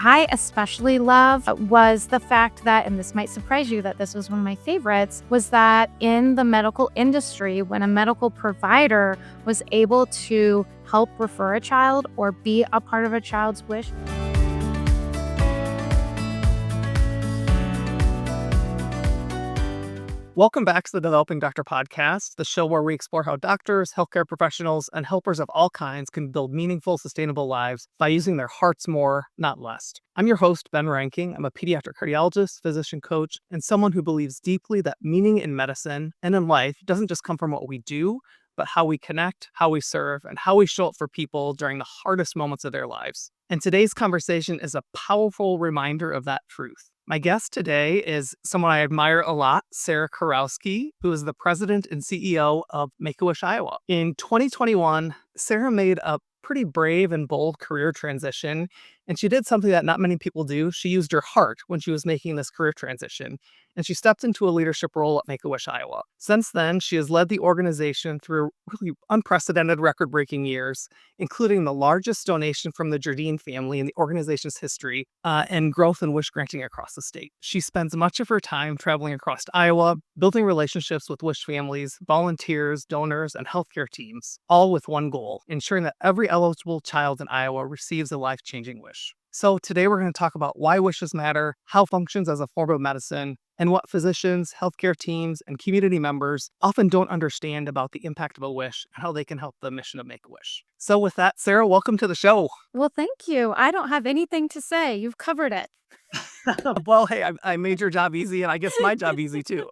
I especially love was the fact that, and this might surprise you that this was one of my favorites, was that in the medical industry, when a medical provider was able to help refer a child or be a part of a child's wish. Welcome back to the Developing Doctor Podcast, the show where we explore how doctors, healthcare professionals, and helpers of all kinds can build meaningful, sustainable lives by using their hearts more, not less. I'm your host, Ben Reinking. I'm a pediatric cardiologist, physician coach, and someone who believes deeply that meaning in medicine and in life doesn't just come from what we do, but how we connect, how we serve, and how we show up for people during the hardest moments of their lives. And today's conversation is a powerful reminder of that truth. My guest today is someone I admire a lot, Sara Kurovski, who is the president and CEO of Make-A-Wish Iowa. In 2021, Sara made a pretty brave and bold career transition, and she did something that not many people do. She used her heart when she was making this career transition, and she stepped into a leadership role at Make-A-Wish Iowa. Since then, she has led the organization through really unprecedented record-breaking years, including the largest donation from the Jardine family in the organization's history, and growth and wish granting across the state. She spends much of her time traveling across Iowa, building relationships with wish families, volunteers, donors, and healthcare teams, all with one goal: ensuring that every eligible child in Iowa receives a life-changing wish. So today we're going to talk about why wishes matter, how it functions as a form of medicine, and what physicians, healthcare teams, and community members often don't understand about the impact of a wish and how they can help the mission of Make-A-Wish. So with that, Sara, welcome to the show. Well, thank you. I don't have anything to say. You've covered it. Well, hey, I made your job easy, and I guess my job easy too.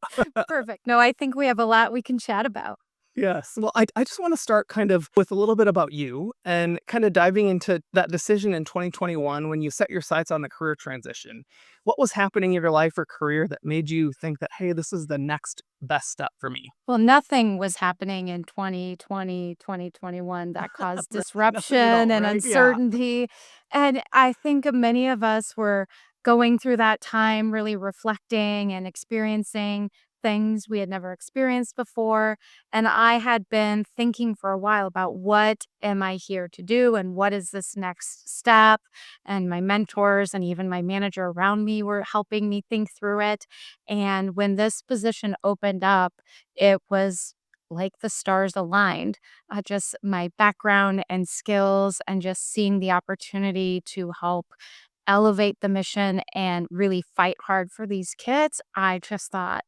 Perfect. No, I think we have a lot we can chat about. Yes. Well, I just want to start kind of with a little bit about you and kind of diving into that decision in 2021 when you set your sights on the career transition. What was happening in your life or career that made you think that, hey, this is the next best step for me? Well, nothing was happening in 2020, 2021 that caused Nothing at all, disruption and right? Yeah. uncertainty. And I think many of us were going through that time, really reflecting and experiencing things we had never experienced before. And I had been thinking for a while about what am I here to do and what is this next step? And my mentors and even my manager around me were helping me think through it. And when this position opened up, it was like the stars aligned. Just my background and skills, and just seeing the opportunity to help elevate the mission and really fight hard for these kids. I just thought,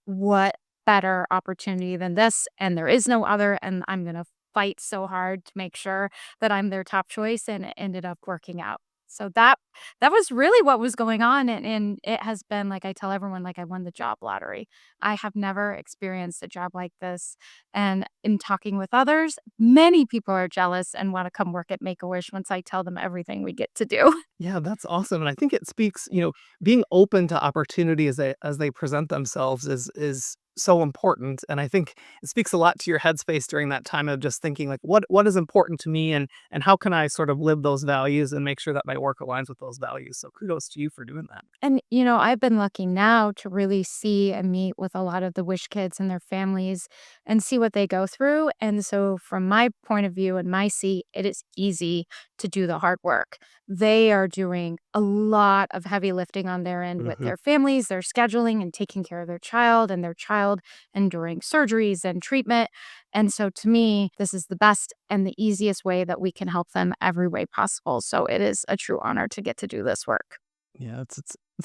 what better opportunity than this? And there is no other. And I'm going to fight so hard to make sure that I'm their top choice. And it ended up working out. So that was really what was going on. And it has been, like I tell everyone, like I won the job lottery. I have never experienced a job like this. And in talking with others, many people are jealous and want to come work at Make-A-Wish once I tell them everything we get to do. Yeah, that's awesome. And I think it speaks, being open to opportunity as they present themselves is so important. And I think it speaks a lot to your headspace during that time of just thinking like what is important to me and how can I sort of live those values and make sure that my work aligns with those values. So kudos to you for doing that. And, I've been lucky now to really see and meet with a lot of the Wish kids and their families and see what they go through. And so, from my point of view and my seat, it is easy to do the hard work. They are doing a lot of heavy lifting on their end with Hmm. their families, their scheduling, and taking care of their child enduring surgeries and treatment. And so, to me, this is the best and the easiest way that we can help them every way possible. So, it is a true honor to get to do this work. Yeah,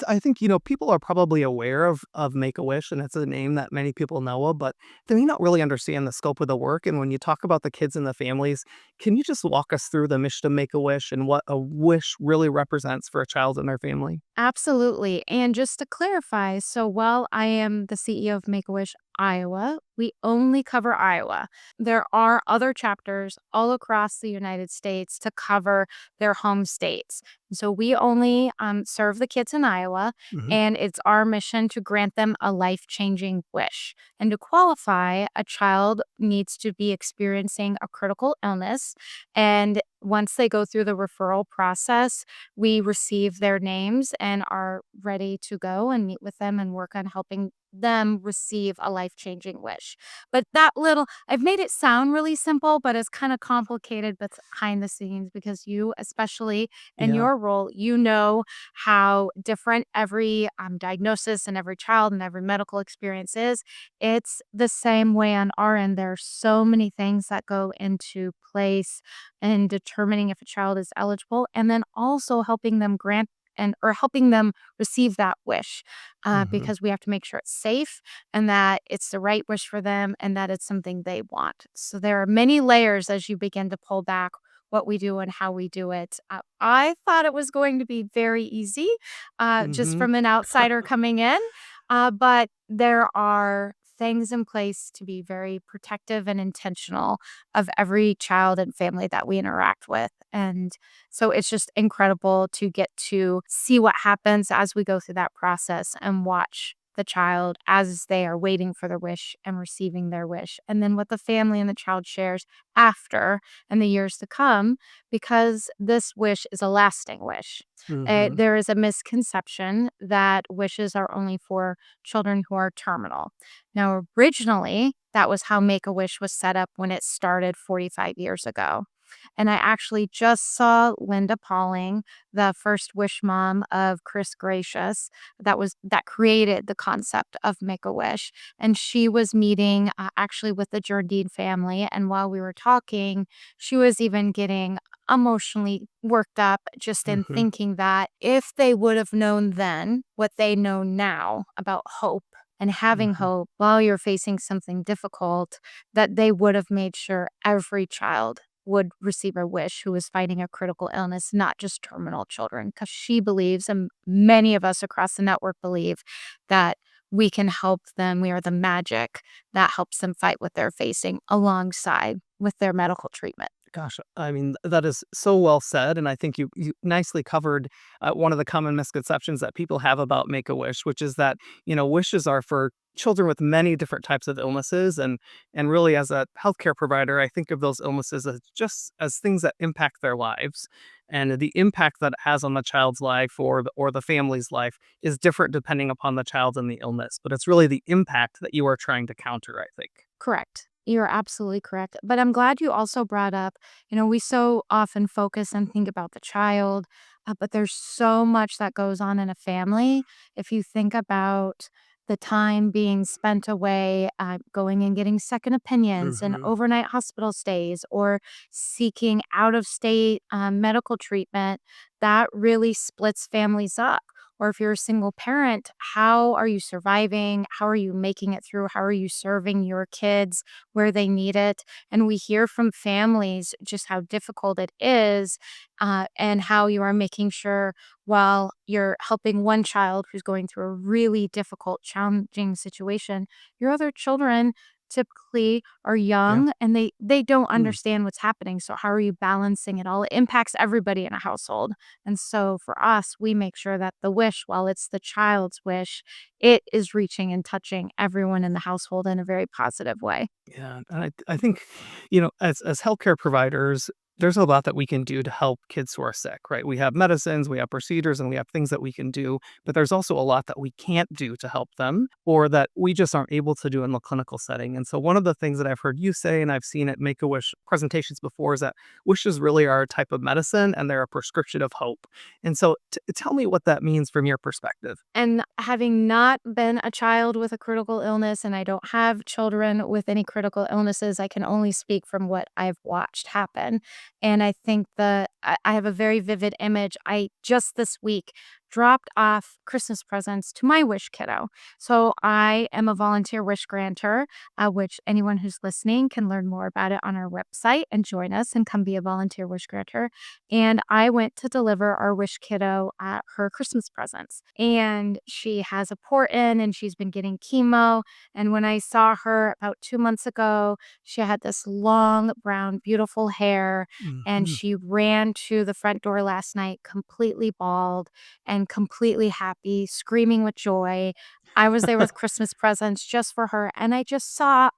I think, people are probably aware of Make-A-Wish, and it's a name that many people know of, but they may not really understand the scope of the work. And when you talk about the kids and the families, can you just walk us through the mission of Make-A-Wish and what a wish really represents for a child and their family? Absolutely. And just to clarify, so while I am the CEO of Make-A-Wish Iowa, we only cover Iowa. There are other chapters all across the United States to cover their home states. So we only serve the kids in Iowa, Hmm. and it's our mission to grant them a life-changing wish. And to qualify, a child needs to be experiencing a critical illness, and Once they go through the referral process, we receive their names and are ready to go and meet with them and work on helping them receive a life-changing wish. But I've made it sound really simple, but it's kind of complicated behind the scenes because you, especially in Yeah. your role, you know how different every diagnosis and every child and every medical experience is. It's the same way on our end. There are so many things that go into place in determining if a child is eligible and then also helping them grant and or helping them receive that wish Mhm. because we have to make sure it's safe and that it's the right wish for them and that it's something they want. So there are many layers as you begin to pull back what we do and how we do it. I thought it was going to be very easy just Mhm. from an outsider coming in, but there are things in place to be very protective and intentional of every child and family that we interact with. And so it's just incredible to get to see what happens as we go through that process and watch the child as they are waiting for their wish and receiving their wish. And then what the family and the child shares after and the years to come, because this wish is a lasting wish. Mhm. There is a misconception that wishes are only for children who are terminal. Now, originally, that was how Make a Wish was set up when it started 45 years ago. And I actually just saw Linda Pauling, the first wish mom of Chris Gracious, that created the concept of Make a Wish. And she was meeting actually with the Jardine family. And while we were talking, she was even getting emotionally worked up just in Mhm. thinking that if they would have known then what they know now about hope and having Mhm. hope while you're facing something difficult, that they would have made sure every child would receive a wish who was fighting a critical illness, not just terminal children, because she believes, and many of us across the network believe, that we can help them. We are the magic that helps them fight what they're facing alongside with their medical treatment. Gosh, I mean, that is so well said, and I think you nicely covered one of the common misconceptions that people have about Make a Wish, which is that wishes are for children with many different types of illnesses, and really as a healthcare provider, I think of those illnesses as just as things that impact their lives, and the impact that it has on the child's life or the family's life is different depending upon the child and the illness, but it's really the impact that you are trying to counter, I think. Correct. You're absolutely correct. But I'm glad you also brought up, we so often focus and think about the child, but there's so much that goes on in a family. If you think about the time being spent away, going and getting second opinions and Mhm. overnight hospital stays or seeking out of state medical treatment, that really splits families up. Or if you're a single parent, how are you surviving? How are you making it through? How are you serving your kids where they need it? And we hear from families just how difficult it is and how you are making sure while you're helping one child who's going through a really difficult, challenging situation, your other children typically are Yeah. young and they don't Mm. understand what's happening. So how are you balancing it all? It impacts everybody in a household. And so for us, we make sure that the wish, while it's the child's wish, it is reaching and touching everyone in the household in a very positive way. Yeah, and I think, as healthcare providers, there's a lot that we can do to help kids who are sick, right? We have medicines, we have procedures, and we have things that we can do, but there's also a lot that we can't do to help them or that we just aren't able to do in the clinical setting. And so one of the things that I've heard you say, and I've seen at Make-A-Wish presentations before, is that wishes really are a type of medicine and they're a prescription of hope. And so tell me what that means from your perspective. And having not been a child with a critical illness, and I don't have children with any critical illnesses, I can only speak from what I've watched happen. And I think I have a very vivid image. I just this week dropped off Christmas presents to my wish kiddo. So I am a volunteer wish granter, which anyone who's listening can learn more about it on our website and join us and come be a volunteer wish granter. And I went to deliver our wish kiddo her Christmas presents. And she has a port in and she's been getting chemo. And when I saw her about 2 months ago, she had this long, brown, beautiful hair. And Mhm. she ran to the front door last night completely bald and completely happy, screaming with joy. I was there with Christmas presents just for her. And I just sat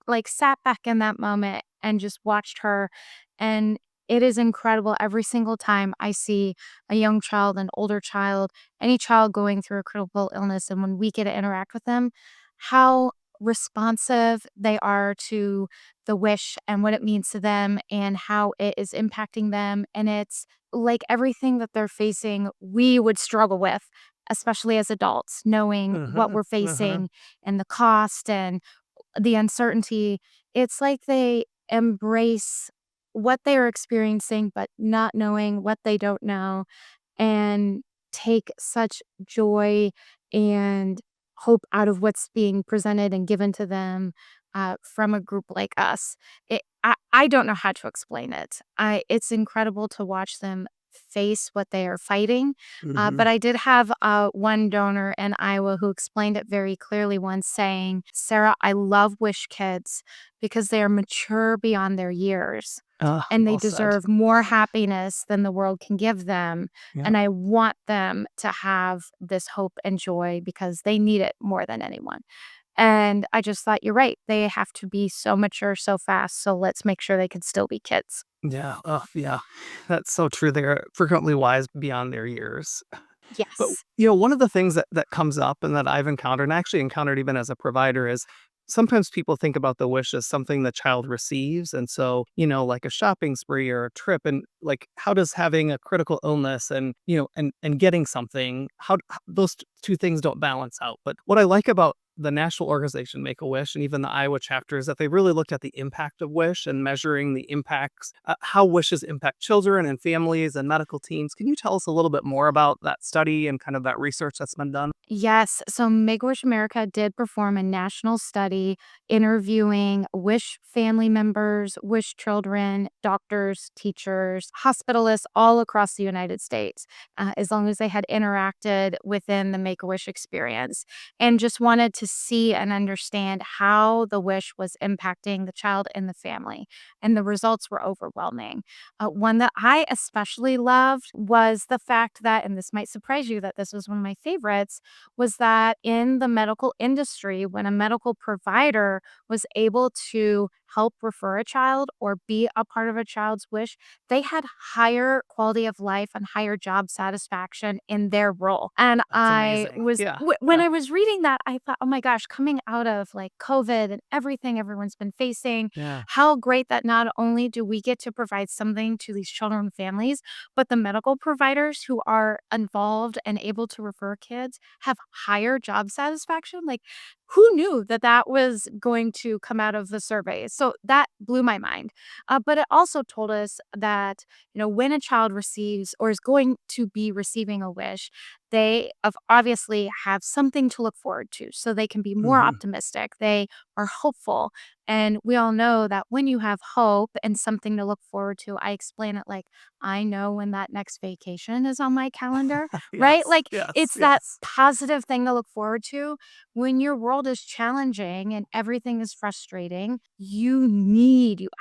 back in that moment and just watched her. And it is incredible every single time I see a young child, an older child, any child going through a critical illness, and when we get to interact with them, how responsive they are to the wish and what it means to them and how it is impacting them. And it's like everything that they're facing, we would struggle with, especially as adults, knowing what Mhm, we're mhm. facing and the cost and the uncertainty. It's like they embrace what they are experiencing, but not knowing what they don't know, and take such joy and hope out of what's being presented and given to them from a group like us. I don't know how to explain it. It's incredible to watch them face what they are fighting. But Mhm. I did have one donor in Iowa who explained it very clearly once, saying, Sarah, I love Wish kids because they are mature beyond their years Ah, and they well said. deserve more happiness than the world can give them. Yeah. And I want them to have this hope and joy because they need it more than anyone. And I just thought, you're right. They have to be so mature so fast. So let's make sure they can still be kids. Yeah. Oh, yeah. That's so true. They're frequently wise beyond their years. But, Yes. one of the things that comes up and that I've encountered, and actually encountered even as a provider, is sometimes people think about the wish as something the child receives. And so, like a shopping spree or a trip, and like, how does having a critical illness and, and getting something, those two things don't balance out. But what I like about the national organization Make a Wish and even the Iowa chapter is that they really looked at the impact of Wish and measuring the impacts, how wishes impact children and families and medical teams. Can you tell us a little bit more about that study and kind of that research that's been done? Yes. So Make a Wish America did perform a national study interviewing Wish family members, Wish children, doctors, teachers, hospitalists all across the United States, as long as they had interacted within the Make a Wish experience, and just wanted to see and understand how the wish was impacting the child and the family. And the results were overwhelming. One that I especially loved was the fact that, and this might surprise you that this was one of my favorites, was that in the medical industry, when a medical provider was able to help refer a child or be a part of a child's wish, they had higher quality of life and higher job satisfaction in their role. And That's amazing. Yeah. when Yeah. I was reading that, I thought, oh my gosh, coming out of like COVID and everything everyone's been facing, Yeah. how great that not only do we get to provide something to these children and families, but the medical providers who are involved and able to refer kids have higher job satisfaction. Like, who knew that that was going to come out of the survey? So that blew my mind. But it also told us that, when a child receives or is going to be receiving a wish, they obviously have something to look forward to. So they can be more Hmm. optimistic. They are hopeful. And we all know that when you have hope and something to look forward to, I explain it like, I know when that next vacation is on my calendar, right? Yes. Like, Yes. it's that Yes. positive thing to look forward to. When your world is challenging and everything is frustrating, you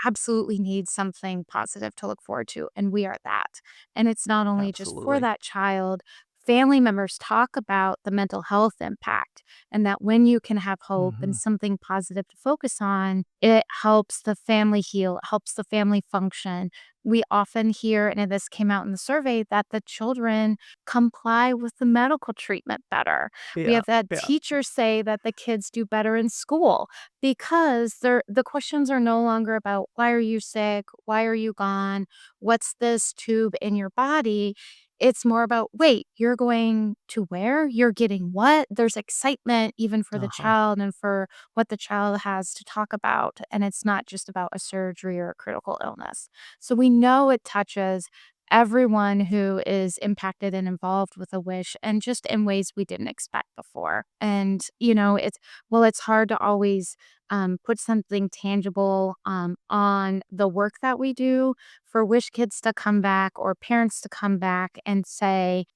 absolutely need something positive to look forward to. And we are that. And it's not only just for Absolutely. that child. Family members talk about the mental health impact, and that when you can have hope and Hmm. something positive to focus on, it helps the family heal, it helps the family function. We often hear, and this came out in the survey, that the children comply with the medical treatment better. We Yeah. have had Yeah. teachers say that the kids do better in school because the questions are no longer about, why are you sick? Why are you gone? What's this tube in your body? It's more about, wait, you're going to where? You're getting what? There's excitement even for the Uh-huh. child and for what the child has to talk about. And it's not just about a surgery or a critical illness. So we know it touches everyone who is impacted and involved with a wish, and just in ways we didn't expect before. And, it's hard to always put something tangible on the work that we do for wish kids to come back or parents to come back and say,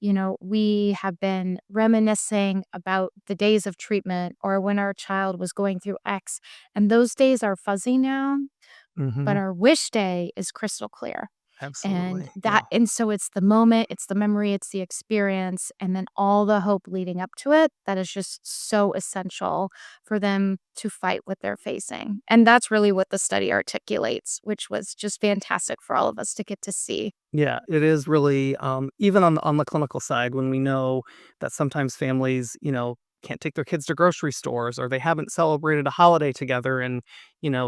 we have been reminiscing about the days of treatment or when our child was going through X, and those days are fuzzy now, but Hmm. our wish day is crystal clear. And Absolutely. that Yeah. and so it's the moment, it's the memory, it's the experience, and then all the hope leading up to it that is just so essential for them to fight what they're facing. And that's really what the study articulates, which was just fantastic for all of us to get to see. Yeah, it is really, even on the clinical side, when we know that sometimes families, can't take their kids to grocery stores or they haven't celebrated a holiday together in,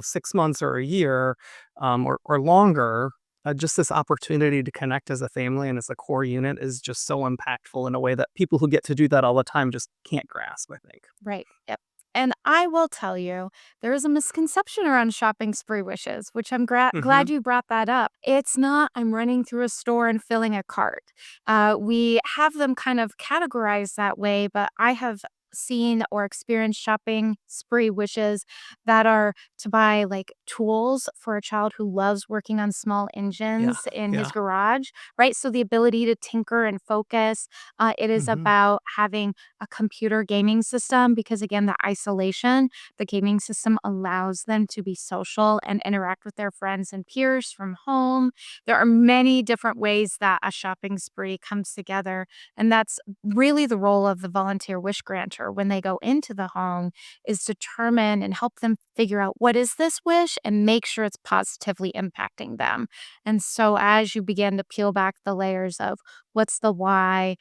6 months or a year, or longer. Just this opportunity to connect as a family and as a core unit is just so impactful in a way that people who get to do that all the time just can't grasp, I think. Right. Yep. And I will tell you, there is a misconception around shopping spree wishes, which I'm Mhm. glad you brought that up. It's not, I'm running through a store and filling a cart. We have them kind of categorized that way, but I have seen or experienced shopping spree wishes that are to buy like tools for a child who loves working on small Yeah. engines in his Yeah. garage, right? So the ability to tinker and focus. It is Mhm. about having a computer gaming system because again the isolation, the gaming system allows them to be social and interact with their friends and peers from home. There are many different ways that a shopping spree comes together, and that's really the role of the volunteer wish granter when they go into the home, is determine and help them figure out what is this wish and make sure it's positively impacting them. And so as you begin to peel back the layers of what's the why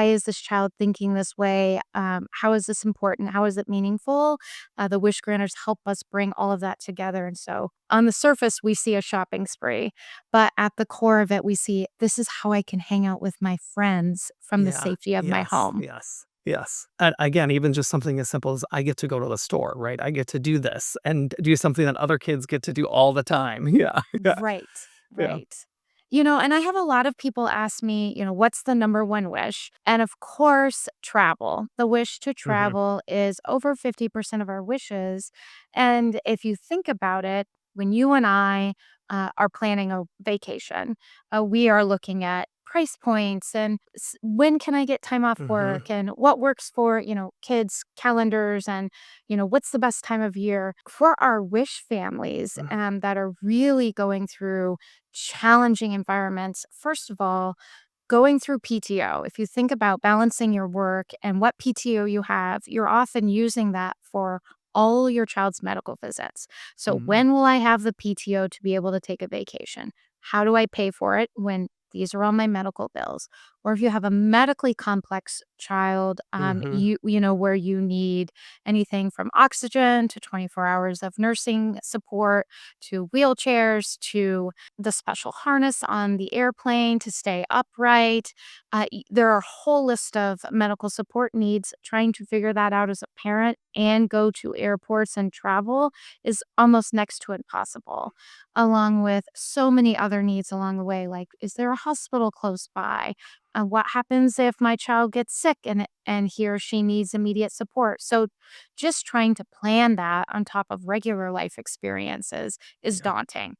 is this child thinking this way? How is this important? How is it meaningful? The wish granters help us bring all of that together. And so on the surface, we see a shopping spree, but at the core of it, we see this is how I can hang out with my friends from the Yeah. safety of my Yes. home. Yes. Yes. And again, even just something as simple as I get to go to the store, right? I get to do this and do something that other kids get to do all the time. Yeah. Yeah. Right, Yeah. right. And I have a lot of people ask me, what's the number one wish? And of course, travel. The wish to Hmm. travel is over 50% of our wishes. And if you think about it, when you and I are planning a vacation, we are looking at price points and when can I get time off Hmm. work and what works for, kids' calendars and what's the best time of year for our wish families that are really going through challenging environments. First of all, going through PTO, if you think about balancing your work and what PTO you have, you're often using that for all your child's medical visits. So, Hmm. when will I have the PTO to be able to take a vacation? How do I pay for it when these are all my medical bills? Or if you have a medically complex child, Hmm. where you need anything from oxygen to 24 hours of nursing support to wheelchairs to the special harness on the airplane to stay upright. There are a whole list of medical support needs. Trying to figure that out as a parent and go to airports and travel is almost next to impossible, along with so many other needs along the way. Like, is there a hospital close by? What happens if my child gets sick and he or she needs immediate support? So, just trying to plan that on top of regular life experiences is Yeah. daunting.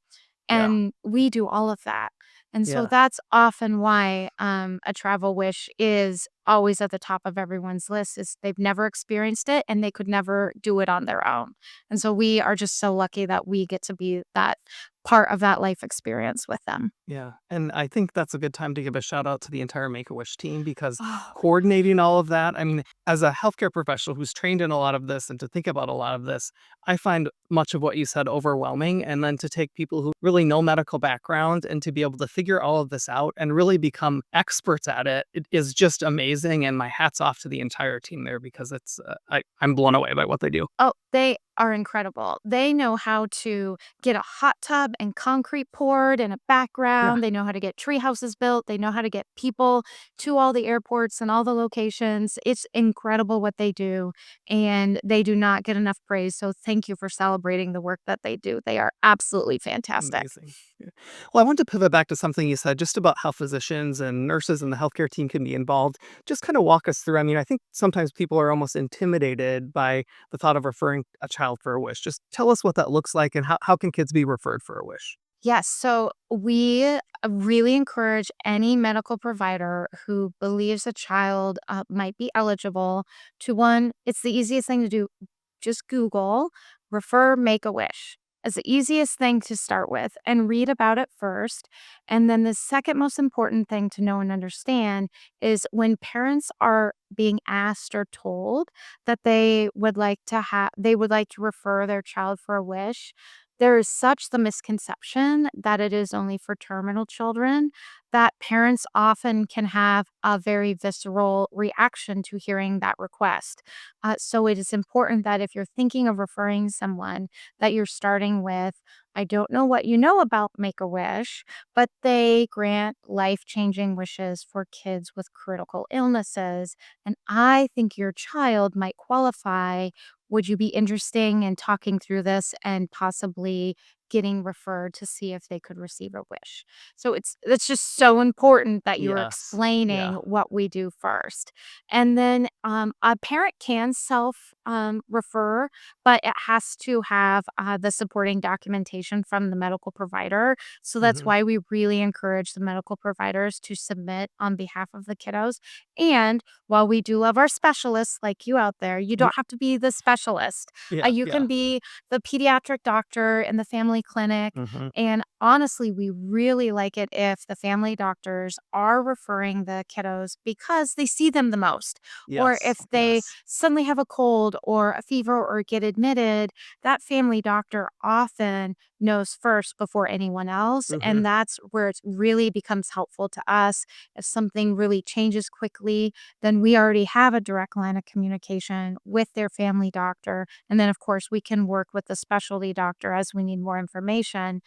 Yeah. And we do all of that. And so Yeah. that's often why a travel wish is always at the top of everyone's list is they've never experienced it and they could never do it on their own. And so we are just so lucky that we get to be that part of that life experience with them. Yeah, and I think that's a good time to give a shout out to the entire Make-A-Wish team because Oh, coordinating all of that, I mean, as a healthcare professional who's trained in a lot of this and to think about a lot of this, I find much of what you said overwhelming. And then to take people who really know medical background and to be able to figure all of this out and really become experts at it, it is just amazing. And my hat's off to the entire team there because I'm blown away by what they do. Oh, they are incredible. They know how to get a hot tub and concrete poured and a Yeah, background. They know how to get tree houses built. They know how to get people to all the airports and all the locations. It's incredible what they do, and they do not get enough praise. So thank you for celebrating the work that they do. They are absolutely fantastic. amazing. Yeah. Well, I want to pivot back to something you said just about how physicians and nurses and the healthcare team can be involved. Just kind of walk us through. I mean, I think sometimes people are almost intimidated by the thought of referring a child for a wish. Just tell us what that looks like and how can kids be referred for a wish? Yes. So we really encourage any medical provider who believes a child might be eligible to one. It's the easiest thing to do. Just Google refer Make a Wish. is the easiest thing to start with and read about it first. And then the second most important thing to know and understand is when parents are being asked or told that they would like to refer their child for a wish, there is such the misconception that it is only for terminal children that parents often can have a very visceral reaction to hearing that request. So it is important that if you're thinking of referring someone, that you're starting with, I don't know what you know about Make a Wish, but they grant life changing wishes for kids with critical illnesses. And I think your child might qualify. Would you be interested in talking through this and possibly getting referred to see if they could receive a wish? So it's just so important that you're Yes. explaining Yeah. what we do first. And then a parent can self refer, but it has to have the supporting documentation from the medical provider. So that's Mhm. why we really encourage the medical providers to submit on behalf of the kiddos. And while we do love our specialists like you out there, you Yeah. don't have to be the specialist. Yeah. You Yeah. can be the pediatric doctor in the family clinic. Mhm. And honestly, we really like it if the family doctors are referring the kiddos because they see them the most. Or Yes. if they Yes. suddenly have a cold or a fever or get admitted, that family doctor often knows first before anyone else. Mhm. And that's where it really becomes helpful to us. If something really changes quickly, then we already have a direct line of communication with their family doctor. And then, of course, we can work with the specialty doctor as we need more information.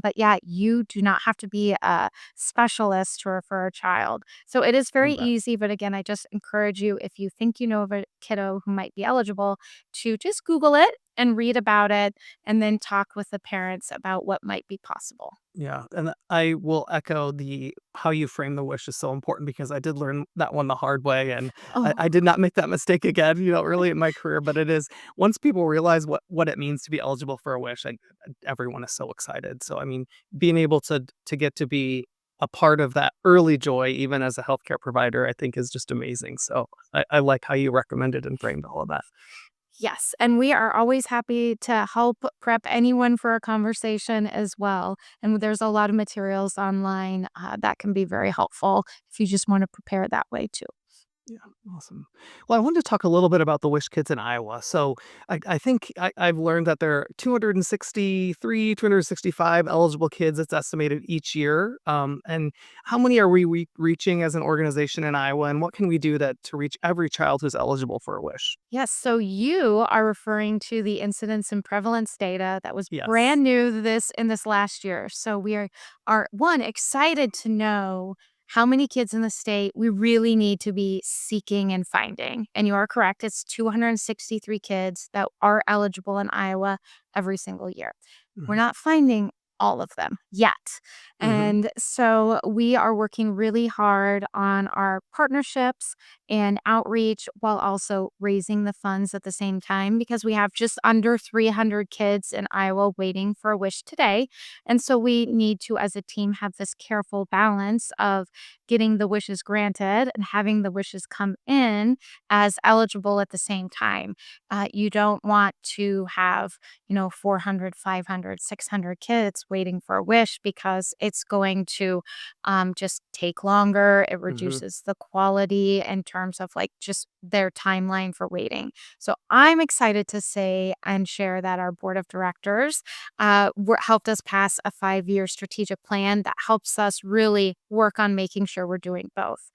But yeah, you do not have to be a specialist to refer a child. So it is very Okay. easy. But again, I just encourage you, if you think you know of a kiddo who might be eligible, to just Google it and read about it and then talk with the parents about what might be possible. Yeah, and I will echo the how you frame the wish is so important because I did learn that one the hard way, and I Oh, did not make that mistake again, early in my career. But it is once people realize what it means to be eligible for a wish, everyone is so excited. So I mean, being able to get to be a part of that early joy, even as a healthcare provider, I think is just amazing. So I like how you recommended and framed all of that. yes, and we are always happy to help prep anyone for a conversation as well. And there's a lot of materials online that can be very helpful if you just want to prepare that way too. Yeah, awesome. Well, I wanted to talk a little bit about the Wish Kids in Iowa. So I think I've learned that there are 263, 265 eligible kids, it's estimated each year. And how many are we reaching as an organization in Iowa? And what can we do to reach every child who's eligible for a wish? Yes, so you are referring to the incidence and prevalence data that was Yes. brand new this last year. So we are one excited to know how many kids in the state we really need to be seeking and finding. And you are correct, it's 263 kids that are eligible in Iowa every single year. We're Hmm. not finding all of them yet. Hmm. And so we are working really hard on our partnerships and outreach while also raising the funds at the same time because we have just under 300 kids in Iowa waiting for a wish today. And so we need to, as a team, have this careful balance of getting the wishes granted and having the wishes come in as eligible at the same time. You don't want to have 400, 500, 600 kids waiting for a wish because it's going to just take longer. It Hmm. reduces the quality in terms of like just their timeline for waiting. So I'm excited to say and share that our board of directors helped us pass a 5-year strategic plan that helps us really work on making sure we're doing both.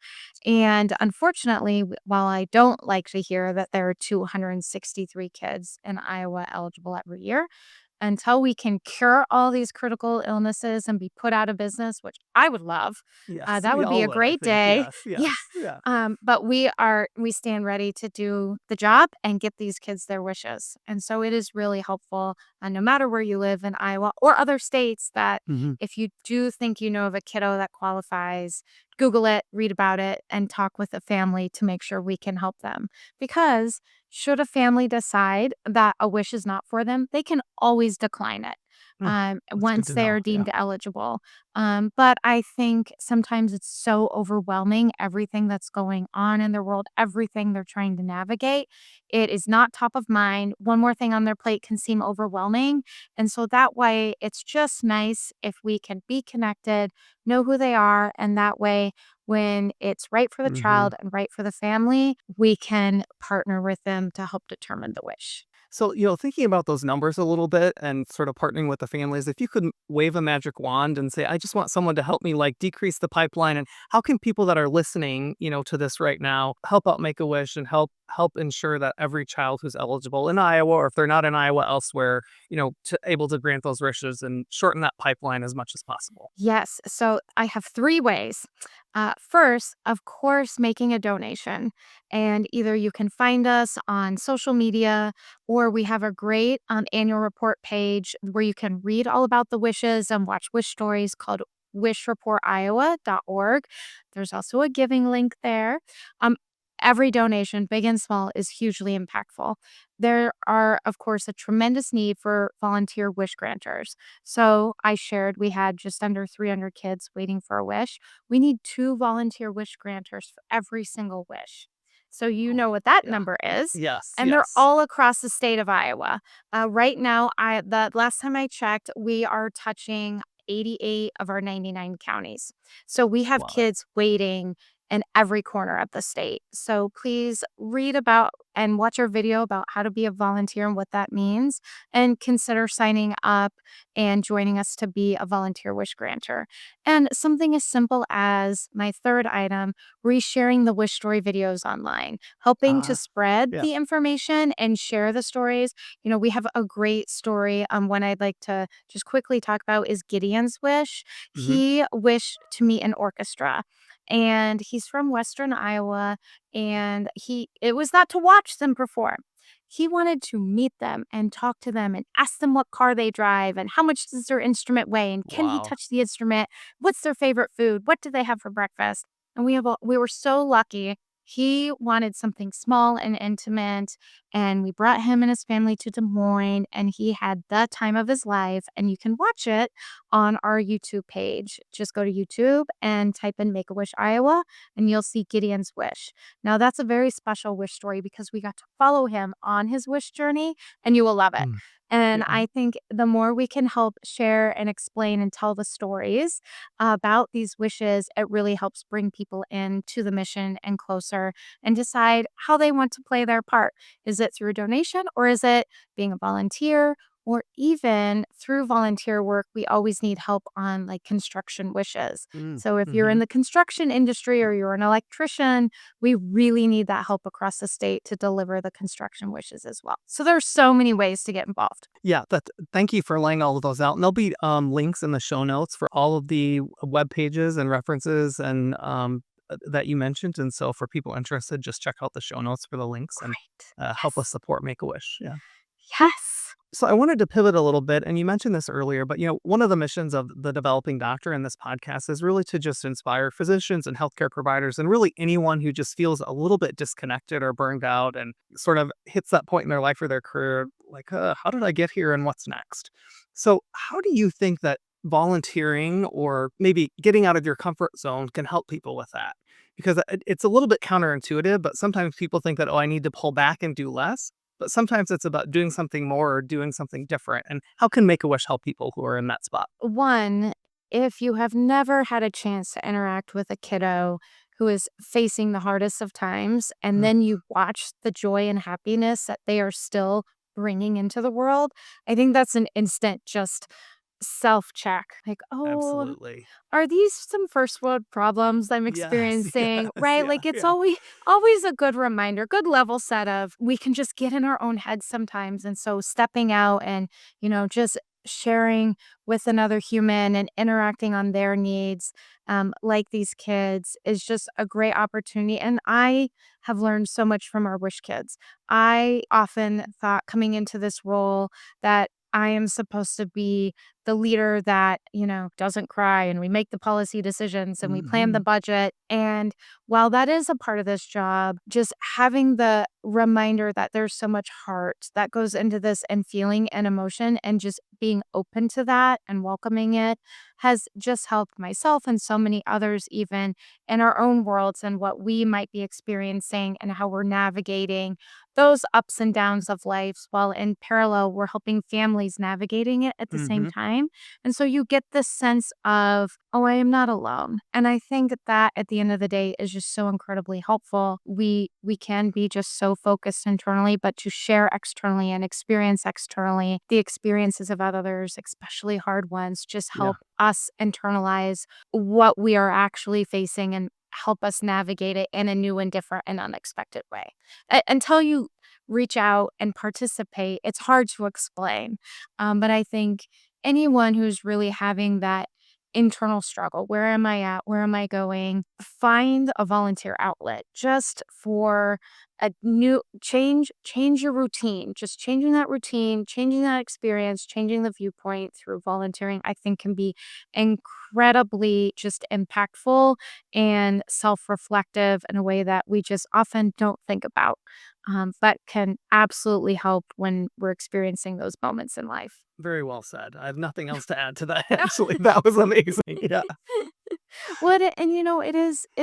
And unfortunately, while I don't like to hear that there are 263 kids in Iowa eligible every year, until we can cure all these critical illnesses and be put out of business, which I would love. Yes, That we would be all a would, I great think. day. Yes, Yeah. yes, yeah. But we stand ready to do the job and get these kids their wishes. And so it is really helpful, no matter where you live in Iowa or other states, that Hmm. if you do think you know of a kiddo that qualifies, Google it, read about it, and talk with a family to make sure we can help them. Because should a family decide that a wish is not for them, they can always decline it. Mm, that's good once to they know. are Yeah. deemed eligible. But I think sometimes it's so overwhelming, everything that's going on in their world, everything they're trying to navigate. It is not top of mind. One more thing on their plate can seem overwhelming. And so that way, it's just nice if we can be connected, know who they are, and that way, when it's right for the Hmm. child and right for the family, we can partner with them to help determine the wish. So, thinking about those numbers a little bit and sort of partnering with the families, if you could wave a magic wand and say, I just want someone to help me like decrease the pipeline. And how can people that are listening, to this right now help out Make a Wish and help ensure that every child who's eligible in Iowa, or if they're not in Iowa elsewhere, able to grant those wishes and shorten that pipeline as much as possible? Yes. So I have three ways. First, of course, making a donation. And either you can find us on social media or we have a great annual report page where you can read all about the wishes and watch wish stories called wishreportiowa.org. There's also a giving link there. Um, every donation, big and small, is hugely impactful. There are, of course, a tremendous need for volunteer wish granters. So I shared we had just under 300 kids waiting for a wish. We need 2 volunteer wish granters for every single wish. So you Oh, know what that yeah. number is, Yes, and they're yes. all across the state of Iowa. Right now, I the last time I checked, we are touching 88 of our 99 counties. So we have Love it. kids waiting in every corner of the state. So please read about and watch our video about how to be a volunteer and what that means, and consider signing up and joining us to be a volunteer wish granter. And something as simple as my third item, resharing the wish story videos online, helping to Uh, spread yeah. the information and share the stories. We have a great story. One I'd like to just quickly talk about is Gideon's wish. Hmm. He wished to meet an orchestra. And he's from Western Iowa, and it was not to watch them perform. He wanted to meet them and talk to them and ask them what car they drive and how much does their instrument weigh and can he Wow. touch the instrument? What's their favorite food? What do they have for breakfast? And we were so lucky. He wanted something small and intimate, and we brought him and his family to Des Moines, and he had the time of his life. And you can watch it on our YouTube page. Just go to YouTube and type in Make a Wish Iowa, and you'll see Gideon's wish. Now, that's a very special wish story because we got to follow him on his wish journey, and you will love it. Mm, And yeah. I think the more we can help share and explain and tell the stories about these wishes, it really helps bring people into the mission and closer and decide how they want to play their part. Is it through a donation or is it being a volunteer? Or even through volunteer work, we always need help on like construction wishes. Mm, So if you're in mhm. the construction industry or you're an electrician, we really need that help across the state to deliver the construction wishes as well. So there's so many ways to get involved. Yeah, thank you for laying all of those out. And there'll be links in the show notes for all of the web pages and references and that you mentioned. And so for people interested, just check out the show notes for the links and Great. help us Yes. support Make a Wish. Yeah. Yes. So I wanted to pivot a little bit, and you mentioned this earlier, but one of the missions of the Developing Doctor in this podcast is really to just inspire physicians and healthcare providers, and really anyone who just feels a little bit disconnected or burned out, and sort of hits that point in their life or their career, like, how did I get here, and what's next? So, how do you think that volunteering or maybe getting out of your comfort zone can help people with that? Because it's a little bit counterintuitive, but sometimes people think that, oh, I need to pull back and do less. But sometimes it's about doing something more or doing something different. And how can Make a Wish help people who are in that spot? One, if you have never had a chance to interact with a kiddo who is facing the hardest of times, and Mm, then you watch the joy and happiness that they are still bringing into the world, I think that's an instant just self check. Like, oh, absolutely. are these some first world problems I'm Yes, experiencing? yes, Right? yeah, Like it's yeah. always a good reminder, good level set of we can just get in our own heads sometimes. And so stepping out and, just sharing with another human and interacting on their needs, like these kids, is just a great opportunity. And I have learned so much from our Wish kids. I often thought coming into this role that I am supposed to be the leader that, doesn't cry, and we make the policy decisions and we plan the Mhm. budget. And while that is a part of this job, just having the reminder that there's so much heart that goes into this and feeling and emotion and just being open to that and welcoming it has just helped myself and so many others, even in our own worlds and what we might be experiencing and how we're navigating those ups and downs of life, while in parallel, we're helping families navigating it at the same Mhm. time. And so you get this sense of, oh, I am not alone. And I think that at the end of the day is just so incredibly helpful. We can be just so focused internally, but to share externally and experience externally the experiences of others, especially hard ones, just Yeah. help us internalize what we are actually facing and help us navigate it in a new and different and unexpected way. Until you reach out and participate, it's hard to explain. But I think anyone who's really having that internal struggle, where am I at? Where am I going? Find a volunteer outlet just for a new change your routine. Just changing that routine, changing that experience, changing the viewpoint through volunteering, I think can be incredibly just impactful and self-reflective in a way that we just often don't think about, but can absolutely help when we're experiencing those moments in life. Very well said. I have nothing else to add to that, actually. That was amazing. Yeah. Well, it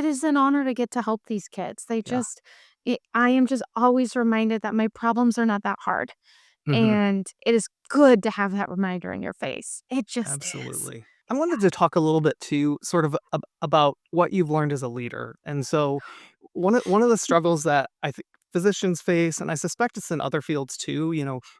is an honor to get to help these kids. Yeah. I am just always reminded that my problems are not that hard, Mhm. and it is good to have that reminder in your face. It just is. Absolutely. I wanted to talk a little bit too, sort of about what you've learned as a leader. And so, one of the struggles that I think physicians face, and I suspect it's in other fields too.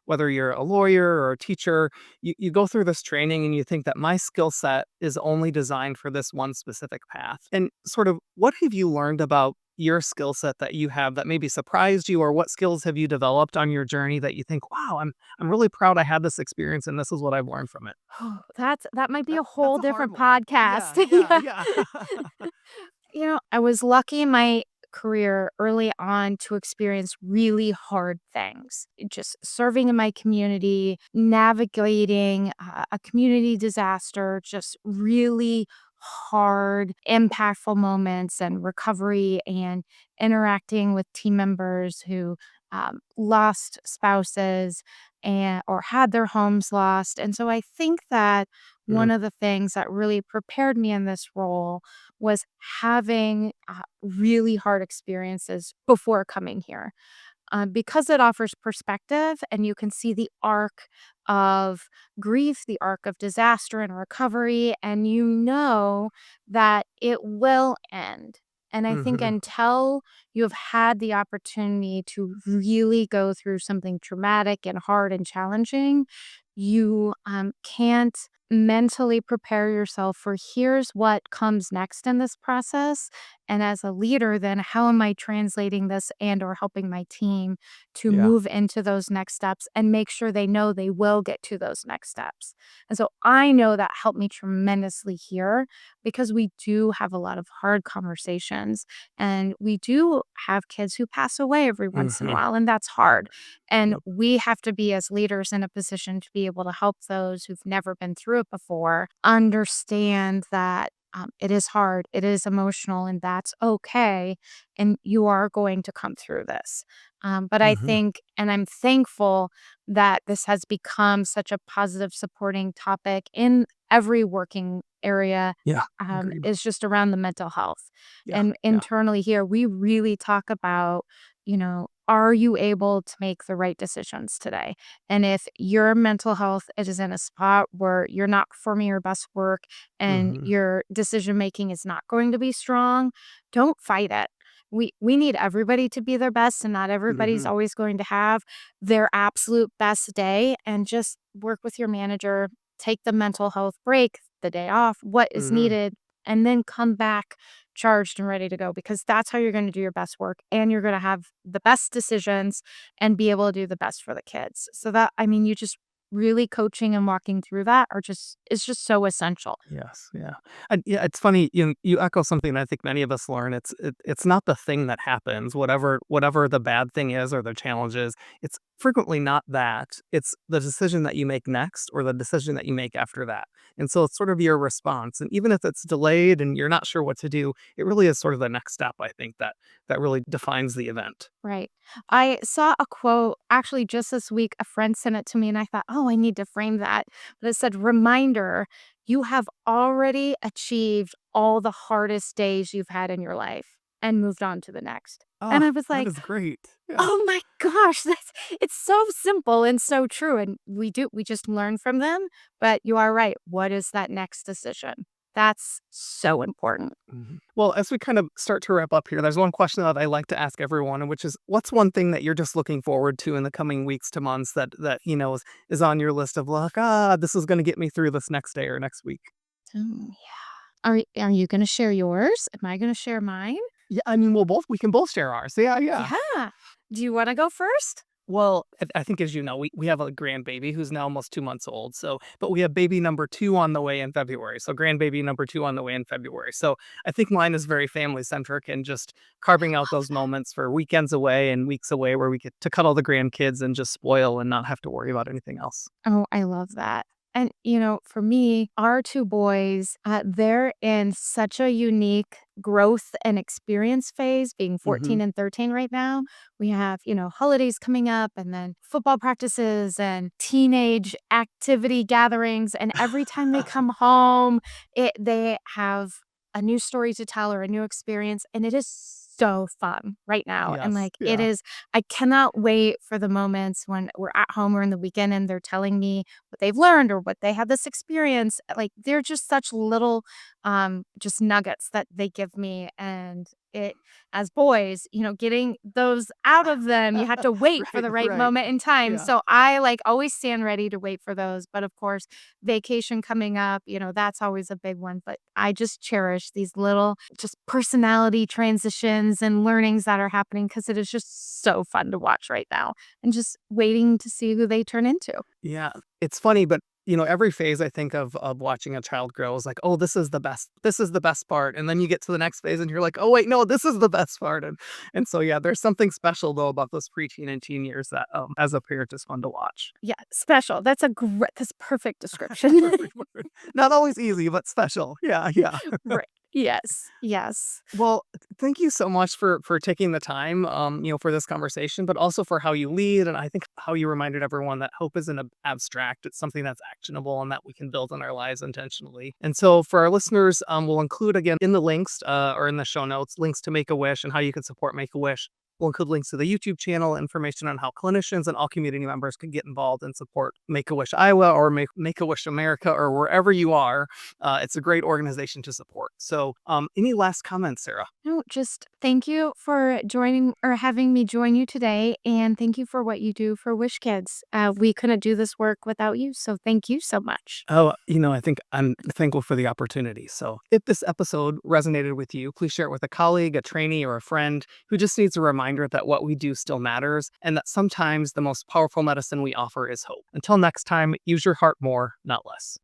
Whether you're a lawyer or a teacher, you go through this training and you think that my skill set is only designed for this one specific path. And sort of, what have you learned about your skill set that you have that maybe surprised you, or what skills have you developed on your journey that you think, wow, I'm really proud I had this experience and this is what I've learned from it? That might be a That's whole a hard different one. podcast. Yeah, yeah, Yeah. yeah. I was lucky in my career early on to experience really hard things. Just serving in my community, navigating a community disaster, just really hard, impactful moments and recovery and interacting with team members who lost spouses and or had their homes lost. And so I think that Mm, one of the things that really prepared me in this role was having really hard experiences before coming here, because it offers perspective and you can see the arc of grief, the arc of disaster and recovery, and you know that it will end. And I think mhm. until you have had the opportunity to really go through something traumatic and hard and challenging, you can't mentally prepare yourself for here's what comes next in this process. And as a leader, then how am I translating this and or helping my team to Yeah. move into those next steps and make sure they know they will get to those next steps. And so I know that helped me tremendously here because we do have a lot of hard conversations and we do have kids who pass away every once in a Mhm. while, and that's hard. And Yep. we have to be, as leaders, in a position to be able to help those who've never been through it before understand that it is hard, it is emotional, and that's okay. And you are going to come through this. But I Mhm. think, and I'm thankful that this has become such a positive supporting topic in every working area, Yeah. Agreed. is just around the mental health. Yeah. And Yeah. internally here, we really talk about, are you able to make the right decisions today? And if your mental health is in a spot where you're not performing your best work and Mhm. your decision making is not going to be strong, don't fight it. We need everybody to be their best, and not everybody's Mhm. always going to have their absolute best day. And just work with your manager, take the mental health break, the day off, what is Mhm. needed, and then come back charged and ready to go, because that's how you're going to do your best work and you're going to have the best decisions and be able to do the best for the kids. So that, I mean, you just really coaching and walking through that are just is just so essential. Yes, yeah. And yeah, it's funny, you echo something I think many of us learn. It's not the thing that happens, whatever the bad thing is or the challenge is. It's frequently not that. It's the decision that you make next or the decision that you make after that. And so it's sort of your response. And even if it's delayed and you're not sure what to do, it really is sort of the next step, I think, that really defines the event. Right. I saw a quote actually just this week. A friend sent it to me, and I thought, oh, I need to frame that. But it said, reminder, you have already achieved all the hardest days you've had in your life and moved on to the next. And Oh, I was that like, is great. Yeah. oh my gosh, it's so simple and so true. And we just learn from them. But you are right. What is that next decision? That's so important. Mhm. Well, as we kind of start to wrap up here, there's one question that I like to ask everyone, and which is, what's one thing that you're just looking forward to in the coming weeks to months that is on your list of like, this is going to get me through this next day or next week. Oh, yeah. Are you gonna share yours? Am I gonna share mine? Yeah, I mean, we can both share ours. Yeah, yeah. Yeah. Do you wanna go first? Well, I think as you know, we have a grandbaby who's now almost 2 months old. So, but we have baby number two on the way in February. So, grandbaby number two on the way in February. So, I think mine is very family centric and just carving out those moments for weekends away and weeks away where we get to cuddle the grandkids and just spoil and not have to worry about anything else. Oh, I love that. And, for me, our 2 boys, they're in such a unique growth and experience phase, being Hmm. 14 and 13 right now. We have, holidays coming up and then football practices and teenage activity gatherings, and every time they come home, they have a new story to tell or a new experience, and it is so fun right now, and, Yes. like, it Yeah. is I cannot wait for the moments when we're at home or in the weekend and they're telling me what they've learned or what they had this experience. Like, they're just such little, just nuggets that they give me, and it as boys, getting those out of them, you have to wait for Right. the right Right. moment in time. Yeah. So I, like, always stand ready to wait for those, but, of course, vacation coming up, that's always a big one, but I just cherish these little just personality transitions and learnings that are happening because it is just so fun to watch right now and just waiting to see who they turn into. Yeah, it's funny, but every phase I think of watching a child grow is like, oh, this is the best. This is the best part, and then you get to the next phase, and you're like, oh wait, no, this is the best part, and so yeah, there's something special though about those preteen and teen years that as a parent is fun to watch. Yeah, special. That's perfect description. Perfect word. Not always easy, but special. Yeah, yeah. Right. Yes. Yes. Well, thank you so much for taking the time, for this conversation, but also for how you lead, and I think how you reminded everyone that hope isn't abstract; it's something that's actionable and that we can build in our lives intentionally. And so, for our listeners, we'll include again in the links or in the show notes links to Make a Wish and how you can support Make a Wish. We'll include links to the YouTube channel, information on how clinicians and all community members can get involved and support Make a Wish Iowa or Make a Wish America or wherever you are. It's a great organization to support. So, any last comments, Sarah? No, just thank you for joining or having me join you today. And thank you for what you do for Wish Kids. We couldn't do this work without you. So thank you so much. Oh, I think I'm thankful for the opportunity. So, if this episode resonated with you, please share it with a colleague, a trainee, or a friend who just needs a reminder that what we do still matters and that sometimes the most powerful medicine we offer is hope. Until next time, use your heart more, not less.